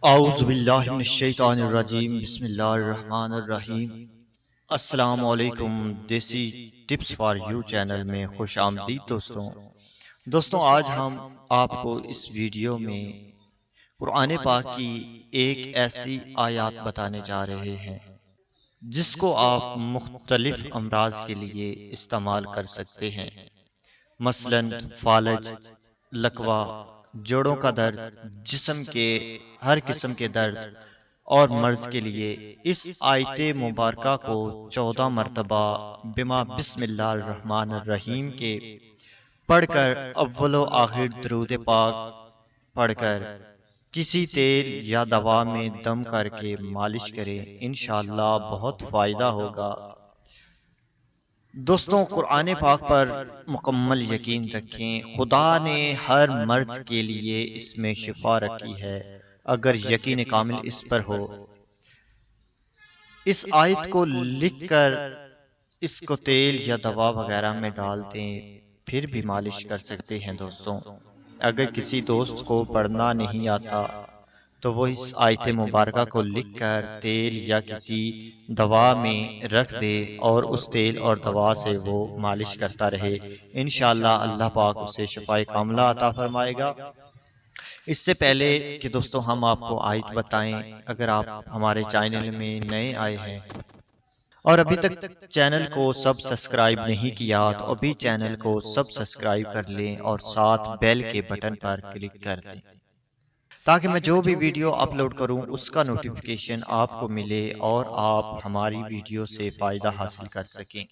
اعوذ باللہ من الشیطان الرجیم، بسم اللہ الرحمن الرحیم۔ السلام علیکم، دیسی ٹپس فار یو چینل میں خوش آمدید دوستوں آج ہم آپ کو اس ویڈیو میں قرآن پاک کی ایک ایسی آیات بتانے جا رہے ہیں جس کو آپ مختلف امراض کے لیے استعمال کر سکتے ہیں، مثلاً فالج، لکوہ، جوڑوں کا درد، جسم کے ہر قسم کے درد اور مرض کے لیے اس آیت مبارکہ کو 14 مرتبہ بما بسم اللہ الرحمن الرحیم کے پڑھ کر اول و آخر درود پاک پڑھ کر کسی تیل یا دوا میں دم کر کے مالش کریں، انشاءاللہ بہت فائدہ ہوگا۔ دوستوں قرآن پاک پر مکمل یقین رکھیں، خدا نے ہر مرض کے لیے اس میں شفا رکھی ہے، اگر یقین کامل اس پر ہو۔ اس آیت کو لکھ کر اس کو تیل یا دوا وغیرہ میں ڈال دیں، پھر بھی مالش کر سکتے ہیں۔ دوستوں اگر کسی دوست کو پڑھنا نہیں آتا تو وہ اس آیت مبارکہ کو لکھ کر تیل یا کسی دوا میں رکھ دے اور اس تیل اور دوا سے وہ مالش کرتا رہے، انشاءاللہ اللہ پاک اسے شفائے کاملہ عطا فرمائے گا۔ اس سے پہلے کہ دوستوں ہم آپ کو آیت بتائیں، اگر آپ ہمارے چینل میں نئے آئے ہیں اور ابھی تک چینل کو سبسکرائب نہیں کیا تو ابھی چینل کو سبسکرائب کر لیں اور ساتھ بیل کے بٹن پر کلک کر دیں تاکہ میں جو بھی ویڈیو اپلوڈ کروں اس کا نوٹیفیکیشن آپ کو ملے اور آپ ہماری ویڈیو سے فائدہ حاصل کر سکیں۔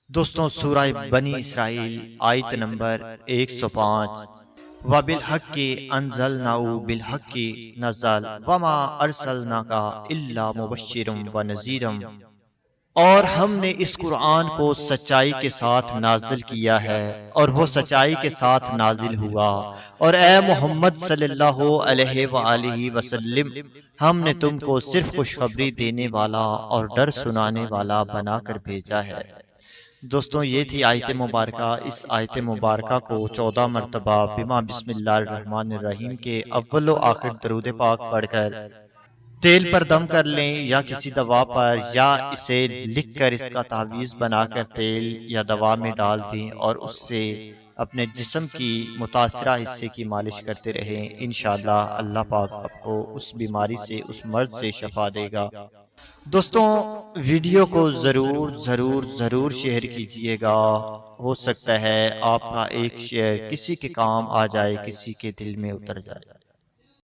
دوستوں سورہ بنی اسرائیل آیت نمبر 105، وَبِالْحَقِّ أَنزَلْنَاهُ بِالْحَقِّ نَزَلَ وَمَا أَرْسَلْنَاكَ إِلَّا مُبَشِّرًا وَنَذِيرًا، اور ہم نے اس قرآن کو سچائی کے ساتھ نازل کیا ہے اور وہ سچائی کے ساتھ نازل ہوا، اور اے محمد صلی اللہ علیہ وآلہ وسلم ہم نے تم کو صرف خوشخبری دینے والا اور ڈر سنانے والا بنا کر بھیجا ہے۔ دوستوں یہ تھی آیت مبارکہ۔ اس آیت مبارکہ کو 14 مرتبہ بما بسم اللہ الرحمن الرحیم کے اول و آخر درود پاک پڑھ کر تیل پر دم کر لیں یا کسی دوا پر، یا اسے لکھ کر اس کا تعویذ بنا کر تیل یا دوا میں ڈال دیں اور اس سے اپنے جسم کی متاثرہ حصے کی مالش کرتے رہیں، انشاءاللہ اللہ پاک آپ کو اس بیماری سے، اس مرض سے شفا دے گا۔ دوستوں ویڈیو کو ضرور شیئر کیجئے گا، ہو سکتا ہے آپ کا ایک شیئر کسی کے کام آ جائے، کسی کے دل میں اتر جائے۔